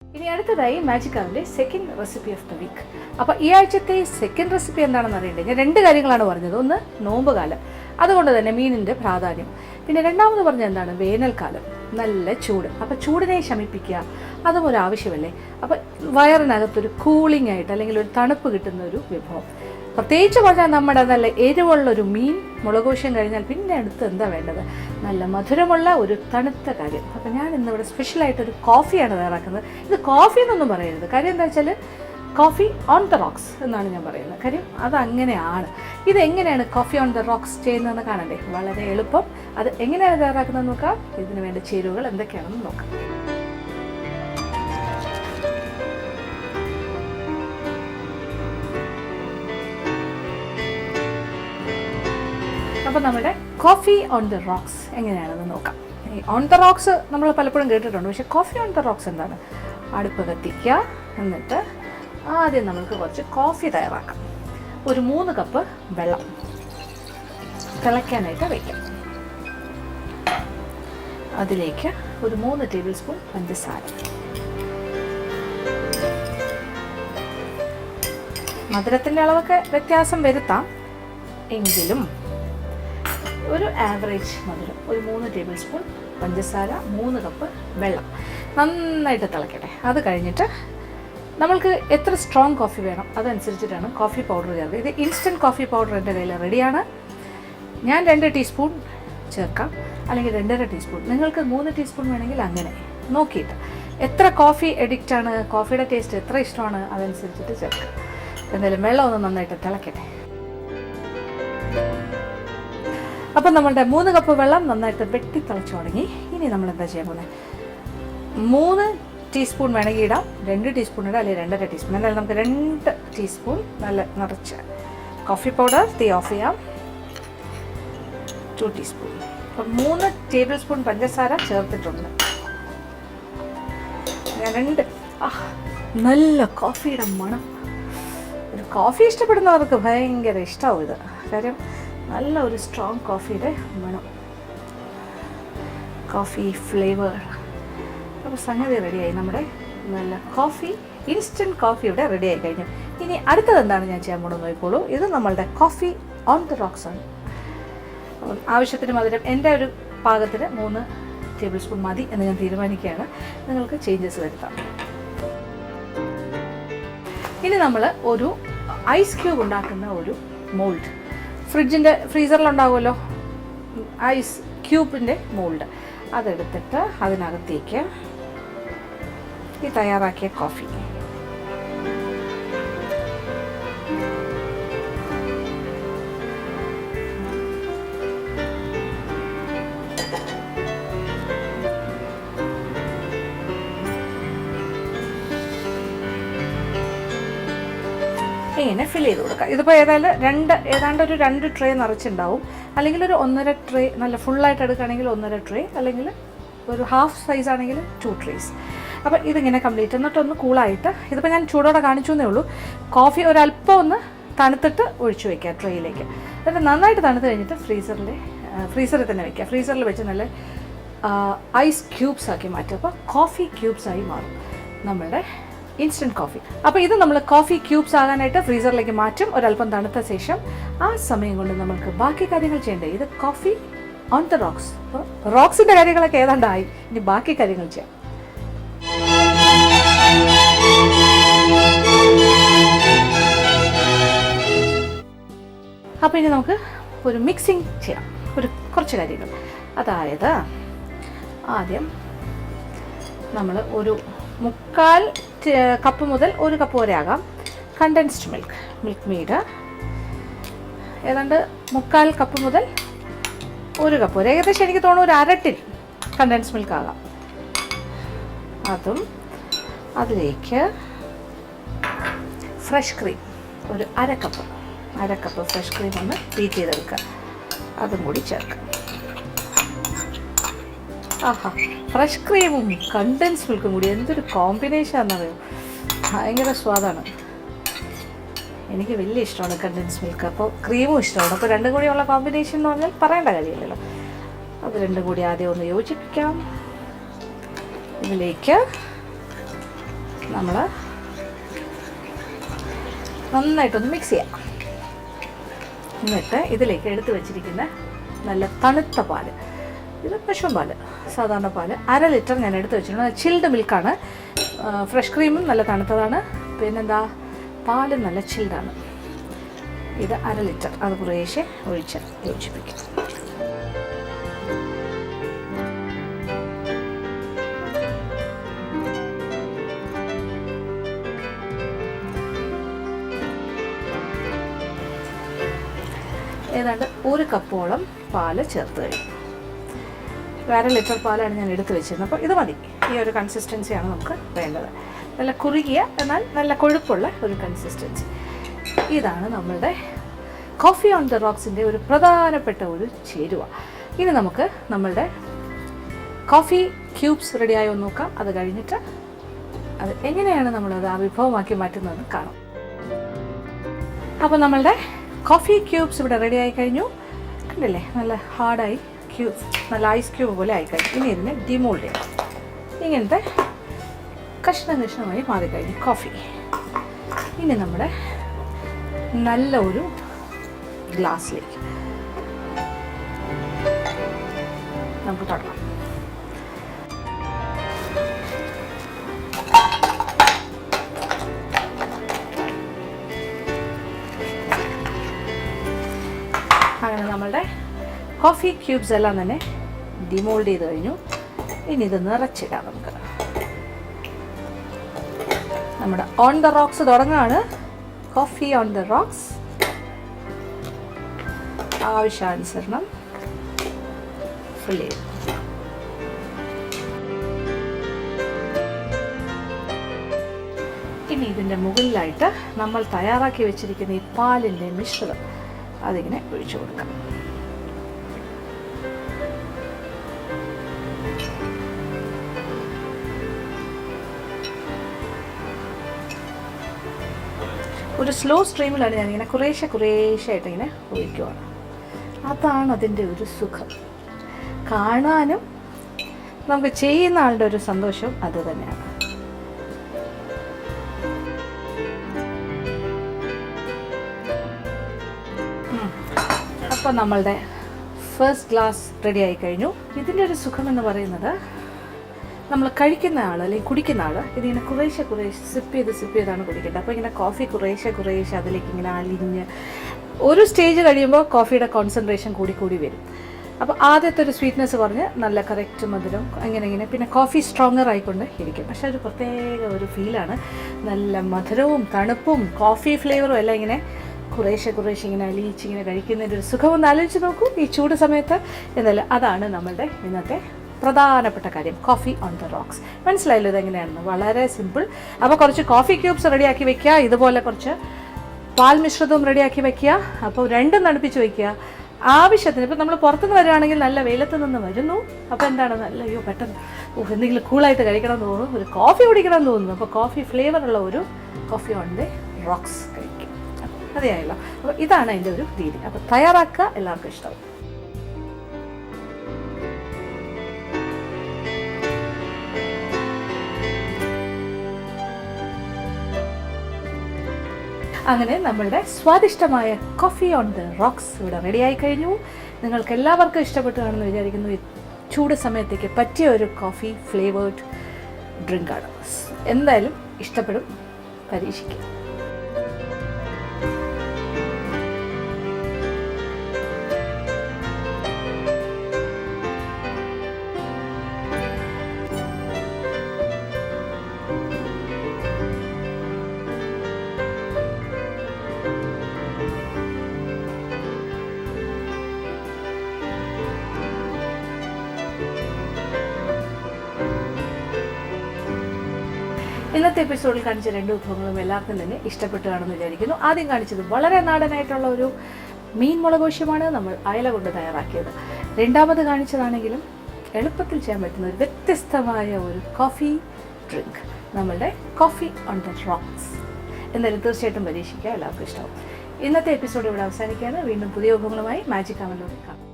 ഇനി അടുത്തതായി മാജിക്കാവിൻ്റെ second recipe of the week. അപ്പോൾ ഈ ആഴ്ചത്തെ സെക്കൻഡ് റെസിപ്പി എന്താണെന്ന് അറിയേണ്ടത്? ഞാൻ രണ്ട് കാര്യങ്ങളാണ് പറഞ്ഞത്. ഒന്ന് നോമ്പ് കാലം, അതുകൊണ്ട് തന്നെ മീനിൻ്റെ പ്രാധാന്യം. പിന്നെ രണ്ടാമത് പറഞ്ഞത് എന്താണ്? വേനൽക്കാലം, നല്ല ചൂട്. അപ്പോൾ ചൂടിനെ ശമിപ്പിക്കുക, അതും ഒരു ആവശ്യമല്ലേ. അപ്പോൾ വയറിനകത്തൊരു കൂളിംഗ് ആയിട്ട് അല്ലെങ്കിൽ ഒരു തണുപ്പ് കിട്ടുന്ന ഒരു വിഭവം. പ്രത്യേകിച്ച് പറഞ്ഞാൽ നമ്മുടെ നല്ല എരിവുള്ളൊരു മീൻ മുളകോശം കഴിഞ്ഞാൽ പിന്നെ അടുത്ത് എന്താ വേണ്ടത്? നല്ല മധുരമുള്ള ഒരു തണുത്ത കാര്യം. അപ്പോൾ ഞാൻ ഇന്നിവിടെ സ്പെഷ്യലായിട്ടൊരു കോഫിയാണ് തയ്യാറാക്കുന്നത്. ഇത് കോഫി എന്നൊന്നും പറയരുത്. കാര്യം എന്താ വെച്ചാൽ കോഫി ഓൺ ദ റോക്സ് എന്നാണ് ഞാൻ പറയുന്നത്. കാര്യം അതങ്ങനെയാണ്. ഇതെങ്ങനെയാണ് കോഫി ഓൺ ദ റോക്സ് ചെയ്യുന്നതെന്ന് കാണണ്ടേ? വളരെ എളുപ്പം. അത് എങ്ങനെയാണ് തയ്യാറാക്കുന്നതെന്ന് നോക്കാം. ഇതിന് വേണ്ട ചേരുവകൾ എന്തൊക്കെയാണെന്ന് നോക്കാം. അപ്പോൾ നമ്മുടെ കോഫി ഓൺ ദ റോക്സ് എങ്ങനെയാണെന്ന് നോക്കാം. ഈ ഓൺ ദ റോക്സ് നമ്മൾ പലപ്പോഴും കേട്ടിട്ടുണ്ട്, പക്ഷേ കോഫി ഓൺ ദ റോക്സ് എന്താണ്? അടുപ്പ് കത്തിക്കുക, എന്നിട്ട് ആദ്യം നമുക്ക് കുറച്ച് കോഫി തയ്യാറാക്കാം. ഒരു 3 കപ്പ് വെള്ളം തിളയ്ക്കാനായിട്ട് വയ്ക്കാം. അതിലേക്ക് ഒരു 3 ടേബിൾ സ്പൂൺ പഞ്ചസാര. മധുരത്തിൻ്റെ അളവൊക്കെ വ്യത്യാസം വരുത്താം, എങ്കിലും ഒരു ആവറേജ് മധുരം. ഒരു 3 ടേബിൾ സ്പൂൺ പഞ്ചസാര, 3 കപ്പ് വെള്ളം. നന്നായിട്ട് തിളക്കട്ടെ. അത് കഴിഞ്ഞിട്ട് നമ്മൾക്ക് എത്ര സ്ട്രോങ് കോഫി വേണം അതനുസരിച്ചിട്ടാണ് കോഫി പൗഡർ ചേർക്കുക. ഇത് ഇൻസ്റ്റൻറ്റ് കോഫി പൗഡർ എൻ്റെ കയ്യിൽ റെഡിയാണ്. ഞാൻ 2 ടീസ്പൂൺ ചേർക്കാം, അല്ലെങ്കിൽ 2.5 ടീസ്പൂൺ. നിങ്ങൾക്ക് 3 ടീസ്പൂൺ വേണമെങ്കിൽ അങ്ങനെ നോക്കിയിട്ട്. എത്ര കോഫി എഡിക്റ്റാണ്, കോഫിയുടെ ടേസ്റ്റ് എത്ര ഇഷ്ടമാണ് അതനുസരിച്ചിട്ട് ചേർക്കാം. എന്തായാലും വെള്ളം ഒന്ന് നന്നായിട്ട് തിളക്കട്ടെ. അപ്പം നമ്മളുടെ 3 കപ്പ് വെള്ളം നന്നായിട്ട് വെട്ടി തിളച്ച് തുടങ്ങി. ഇനി നമ്മൾ എന്താ ചെയ്യാൻ പോകുന്നത്? 3 ടീസ്പൂൺ വേണമെങ്കിൽ ഇടാം, 2 ടീസ്പൂൺ ഇടാം, അല്ലെങ്കിൽ 2.5 ടീസ്പൂൺ. എന്തായാലും നമുക്ക് 2 ടീസ്പൂൺ നല്ല നിറച്ച് കോഫി പൗഡർ തീ ഓഫ് ചെയ്യാം. 2 ടീസ്പൂൺ. അപ്പം 3 ടേബിൾ സ്പൂൺ പഞ്ചസാര ചേർത്തിട്ടുണ്ട്. ഞാൻ 2 നല്ല കോഫിയുടെ മണം. ഒരു കോഫി ഇഷ്ടപ്പെടുന്നവർക്ക് ഭയങ്കര ഇഷ്ടമാവും ഇത്. കാര്യം നല്ല ഒരു സ്ട്രോങ് കോഫിയുടെ മണം, കോഫി ഫ്ലേവർ. അപ്പോൾ സംഗതി റെഡിയായി. നമ്മുടെ നല്ല കോഫി, ഇൻസ്റ്റൻറ്റ് കോഫി ഇവിടെ റെഡിയായി കഴിഞ്ഞു. ഇനി അടുത്തത് എന്താണ് ഞാൻ ചെയ്യാൻ പോകുന്നത് നോക്കിക്കോളൂ. ഇത് നമ്മളുടെ കോഫി ഓൺ ദ റോക്സ് ആണ്. ആവശ്യത്തിന് മധുരം എൻ്റെ ഒരു പാകത്തിന് 3 ടേബിൾ സ്പൂൺ മതി എന്ന് ഞാൻ തീരുമാനിക്കുകയാണ്. നിങ്ങൾക്ക് ചേഞ്ചസ് വരുത്താം. ഇനി നമ്മൾ ഒരു ഐസ് ക്യൂബ് ഉണ്ടാക്കുന്ന ഒരു മോൾഡ്, ഫ്രീസറിലുണ്ടാവുമല്ലോ ഐസ് ക്യൂബിൻ്റെ മോൾഡ്, അതെടുത്തിട്ട് അതിനകത്തേക്ക് ഈ തയ്യാറാക്കിയ കോഫി ഇങ്ങനെ ഫിൽ ചെയ്ത് കൊടുക്കുക. ഇതിപ്പോൾ ഏതാണ്ട് ഒരു 2 ട്രേ നിറച്ചുണ്ടാവും, അല്ലെങ്കിൽ ഒരു 1.5 ട്രേ നല്ല ഫുള്ളായിട്ട് എടുക്കുകയാണെങ്കിൽ 1.5 ട്രേ, അല്ലെങ്കിൽ ഒരു ഹാഫ് സൈസ് ആണെങ്കിൽ 2 ട്രേസ്. അപ്പോൾ ഇതിങ്ങനെ കംപ്ലീറ്റ്. എന്നിട്ടൊന്ന് കൂളായിട്ട്, ഇതിപ്പോൾ ഞാൻ ചൂടോടെ കാണിച്ചു എന്നേ ഉള്ളൂ. കോഫി ഒരല്പം ഒന്ന് തണുത്തിട്ട് ഒഴിച്ചു വയ്ക്കുക ട്രേയിലേക്ക്. എന്നിട്ട് നന്നായിട്ട് തണുത്ത് കഴിഞ്ഞിട്ട് ഫ്രീസറിൽ തന്നെ വയ്ക്കുക. ഫ്രീസറിൽ വെച്ച് നല്ല ഐസ് ക്യൂബ്സ് ആക്കി മാറ്റുക. അപ്പോൾ കോഫി ക്യൂബ്സായി മാറും നമ്മളുടെ ഇൻസ്റ്റൻറ്റ് കോഫി. അപ്പോൾ ഇത് നമ്മൾ കോഫി ക്യൂബ്സ് ആകാനായിട്ട് ഫ്രീസറിലേക്ക് മാറ്റും ഒരല്പം തണുത്ത ശേഷം. ആ സമയം കൊണ്ട് നമുക്ക് ബാക്കി കാര്യങ്ങൾ ചെയ്യേണ്ടത്. ഇത് കോഫി ഓൺ ദ റോക്സ്. അപ്പോൾ റോക്സിൻ്റെ കാര്യങ്ങളൊക്കെ ഏതാണ്ടായി. ഇനി ബാക്കി കാര്യങ്ങൾ ചെയ്യാം. അപ്പോൾ ഇനി നമുക്ക് ഒരു മിക്സിങ് ചെയ്യാം, കുറച്ച് കാര്യങ്ങൾ. അതായത് ആദ്യം നമ്മൾ ഒരു 3/4 കപ്പ് മുതൽ 1 കപ്പ് വരെ ആകാം കണ്ടൻസ്ഡ് മിൽക്ക് മെയ്ഡ്. ഏതാണ്ട് 3/4 കപ്പ് മുതൽ 1 കപ്പ് വരെ, ഏകദേശം എനിക്ക് തോന്നുന്നു ഒരു 1/2 ടിൻ കണ്ടൻസ്ഡ് മിൽക്ക് ആകാം. അതും അതിലേക്ക് ഫ്രഷ് ക്രീം ഒരു 1/2 കപ്പ് ഫ്രഷ് ക്രീം ഒന്ന് ബീറ്റ് ചെയ്തെടുക്കുക. അതും കൂടി ചേർക്കുക. ഫ്രഷ് ക്രീമും കണ്ടൻസ് മിൽക്കും കൂടി എന്തൊരു കോമ്പിനേഷൻ ആണെന്നറിയോ. ഭയങ്കര സ്വാദാണ്. എനിക്ക് വലിയ ഇഷ്ടമാണ് കണ്ടൻസ് മിൽക്ക്. അപ്പോൾ ക്രീമും ഇഷ്ടമാണ്. അപ്പോൾ രണ്ടും കൂടിയുള്ള കോമ്പിനേഷൻ എന്ന് പറഞ്ഞാൽ പറയേണ്ട കാര്യമില്ലല്ലോ. അത് രണ്ടും കൂടി ആദ്യം ഒന്ന് യോജിപ്പിക്കാം. ഇതിലേക്ക് നമ്മൾ നന്നായിട്ടൊന്ന് മിക്സ് ചെയ്യാം. എന്നിട്ട് ഇതിലേക്ക് എടുത്തു വെച്ചിരിക്കുന്ന നല്ല തണുത്ത പാല്, ഇത് പശുവും പാല്, സാധാരണ പാല് 1/2 ലിറ്റർ ഞാൻ എടുത്ത് വെച്ചിട്ടുണ്ട്. ചിൽഡ് മിൽക്കാണ്. ഫ്രഷ് ക്രീമും നല്ല തണുത്തതാണ്, പിന്നെന്താ പാലും നല്ല ചിൽഡാണ്. ഇത് 1/2 ലിറ്റർ, അത് കുറേശ്ശെ ഒഴിച്ച് യോജിപ്പിക്കും. ഏതാണ്ട് 1 കപ്പോളം പാല് ചേർത്ത് കഴിഞ്ഞു. 1/2 ലിറ്റർ പാലാണ് ഞാൻ എടുത്ത് വെച്ചിരുന്നത്. അപ്പോൾ ഇത് മതി. ഈ ഒരു കൺസിസ്റ്റൻസിയാണ് നമുക്ക് വേണ്ടത്. നല്ല കുറുകിയ എന്നാൽ നല്ല കൊഴുപ്പുള്ള ഒരു കൺസിസ്റ്റൻസി. ഇതാണ് നമ്മളുടെ കോഫി ഓൺ ദ റോക്സിൻ്റെ ഒരു പ്രധാനപ്പെട്ട ഒരു ചേരുവ. ഇനി നമുക്ക് നമ്മളുടെ കോഫി ക്യൂബ്സ് റെഡിയായോ എന്ന് നോക്കാം. അത് കഴിഞ്ഞിട്ട് അത് എങ്ങനെയാണ് നമ്മളത് ആ വിഭവമാക്കി മാറ്റുന്നതെന്ന് കാണാം. അപ്പോൾ നമ്മളുടെ കോഫി ക്യൂബ്സ് ഇവിടെ റെഡി ആയി കഴിഞ്ഞു. കണ്ടില്ലേ, നല്ല ഹാർഡായി ക്യൂബ്സ്, നല്ല ഐസ് ക്യൂബ് പോലെ ആയിക്കഴിഞ്ഞു. ഇനി ഇതിനെ ഡിമോൾഡ് ചെയ്യാം. ഇങ്ങനത്തെ കഷ്ണമായി മാറിക്കഴിഞ്ഞു കോഫി. ഇനി നമ്മുടെ നല്ല ഒരു ഗ്ലാസ്സിലേക്ക് നമുക്ക് തുടങ്ങാം. അങ്ങനെ നമ്മളുടെ കോഫി ക്യൂബ്സ് എല്ലാം തന്നെ ഡിമോൾഡ് ചെയ്ത് കഴിഞ്ഞു. ഇനി ഇത് നിറച്ചിടാം. നമുക്ക് നമ്മുടെ ഓൺ ദ റോക്സ് തുടങ്ങുകയാണ്. കോഫി ഓൺ ദ റോക്സ് ആവശ്യാനുസരണം ഫിൽ ചെയ്തു. ഇനി ഇതിൻ്റെ മുകളിലായിട്ട് നമ്മൾ തയ്യാറാക്കി വെച്ചിരിക്കുന്ന ഈ പാലിൻ്റെ മിശ്രിതം അതിങ്ങനെ ഒഴിച്ചു കൊടുക്കാം. ഒരു സ്ലോ സ്ട്രീമിലാണ് ഞാനിങ്ങനെ കുറേശ്ശായിട്ട് ഇങ്ങനെ ഒഴിക്കുവാണ്. അതാണ് അതിൻ്റെ ഒരു സുഖം. കാണാനും നമുക്ക് ചെയ്യുന്ന ആളുടെ ഒരു സന്തോഷവും അത് തന്നെയാണ്. അപ്പോൾ നമ്മളുടെ ഫസ്റ്റ് ഗ്ലാസ് റെഡി ആയി കഴിഞ്ഞു. ഇതിൻ്റെ ഒരു സുഖം എന്ന് പറയുന്നത്, നമ്മൾ കഴിക്കുന്ന ആൾ അല്ലെങ്കിൽ കുടിക്കുന്ന ആൾ ഇതിങ്ങനെ കുറേശ്ശെ സിപ്പ് ചെയ്താണ് കുടിക്കേണ്ടത്. അപ്പോൾ ഇങ്ങനെ കോഫി കുറേശ്ശെ അതിലേക്ക് ഇങ്ങനെ അലിഞ്ഞ് ഒരു സ്റ്റേജ് കഴിയുമ്പോൾ കോഫിയുടെ കോൺസെൻട്രേഷൻ കൂടി വരും. അപ്പോൾ ആദ്യത്തെ ഒരു സ്വീറ്റ്നെസ് പറഞ്ഞ് നല്ല കറക്റ്റ് മധുരം ഇങ്ങനെ പിന്നെ കോഫി സ്ട്രോങ്ങർ ആയിക്കൊണ്ട് ഇരിക്കും. പക്ഷെ ഒരു പ്രത്യേക ഒരു ഫീലാണ്. നല്ല മധുരവും തണുപ്പും കോഫി ഫ്ലേവറും എല്ലാം ഇങ്ങനെ കുറേശ്ശെ ഇങ്ങനെ അലിയിച്ചിങ്ങനെ കഴിക്കുന്നതിൻ്റെ ഒരു സുഖം ഒന്ന് ആലോചിച്ച് നോക്കൂ ഈ ചൂട് സമയത്ത്. എന്നാലും അതാണ് നമ്മളുടെ ഇന്നത്തെ പ്രധാനപ്പെട്ട കാര്യം, കോഫി ഓൺ ദ റോക്സ്. മനസ്സിലായല്ലോ ഇതെങ്ങനെയാണെന്ന്? വളരെ സിമ്പിൾ. അപ്പോൾ കുറച്ച് കോഫി ക്യൂബ്സ് റെഡിയാക്കി വെക്കുക, ഇതുപോലെ കുറച്ച് പാൽ മിശ്രിതവും റെഡിയാക്കി വെക്കുക. അപ്പോൾ രണ്ടും തണുപ്പിച്ച് വയ്ക്കുക ആവശ്യത്തിന്. ഇപ്പോൾ നമ്മൾ പുറത്തുനിന്ന് വരികയാണെങ്കിൽ നല്ല വെയിലത്ത് നിന്ന് വരുന്നു, അപ്പോൾ എന്താണ് നല്ല പെട്ടെന്ന് എന്തെങ്കിലും കൂളായിട്ട് കഴിക്കണം എന്ന് തോന്നുന്നു, ഒരു കോഫി കുടിക്കണം എന്ന് തോന്നുന്നു. അപ്പോൾ കോഫി ഫ്ലേവറുള്ള ഒരു കോഫി ഓൺ ദ റോക്സ് കഴിക്കും. അതെയായല്ലോ. അപ്പോൾ ഇതാണ് അതിൻ്റെ ഒരു രീതി. അപ്പോൾ തയ്യാറാക്കുക, എല്ലാവർക്കും ഇഷ്ടമാവും. അങ്ങനെ നമ്മളുടെ സ്വാദിഷ്ടമായ കോഫി ഓൺ ദ റോക്സ് ഇവിടെ റെഡിയായി കഴിഞ്ഞു. നിങ്ങൾക്ക് എല്ലാവർക്കും ഇഷ്ടപ്പെട്ടു കാണുമെന്ന് വിചാരിക്കുന്നു. ചൂട് സമയത്തേക്ക് പറ്റിയ ഒരു കോഫി ഫ്ലേവേർഡ് ഡ്രിങ്കാണ്. എന്തായാലും ഇഷ്ടപ്പെടും, പരീക്ഷിക്കും. ഇന്നത്തെ എപ്പിസോഡിൽ കാണിച്ച 2 വിഭവങ്ങളും എല്ലാവർക്കും തന്നെ ഇഷ്ടപ്പെട്ടു കാണുമെന്ന് വിചാരിക്കുന്നു. ആദ്യം കാണിച്ചത് വളരെ നാടനായിട്ടുള്ള ഒരു മീൻ മുളകോശ്യമാണ് നമ്മൾ അയല കൊണ്ട് തയ്യാറാക്കിയത്. രണ്ടാമത് കാണിച്ചതാണെങ്കിലും എളുപ്പത്തിൽ ചെയ്യാൻ പറ്റുന്ന ഒരു വ്യത്യസ്തമായ ഒരു കോഫി ഡ്രിങ്ക്, നമ്മളുടെ കോഫി ഓൺ ദ റോക്സ്. എന്തായാലും തീർച്ചയായിട്ടും പരീക്ഷിക്കുക, എല്ലാവർക്കും ഇഷ്ടമാവും. ഇന്നത്തെ എപ്പിസോഡ് ഇവിടെ അവസാനിക്കുകയാണ്. വീണ്ടും പുതിയ വിഭവങ്ങളുമായി മാജിക് അമലിലൂടെ കാണാം.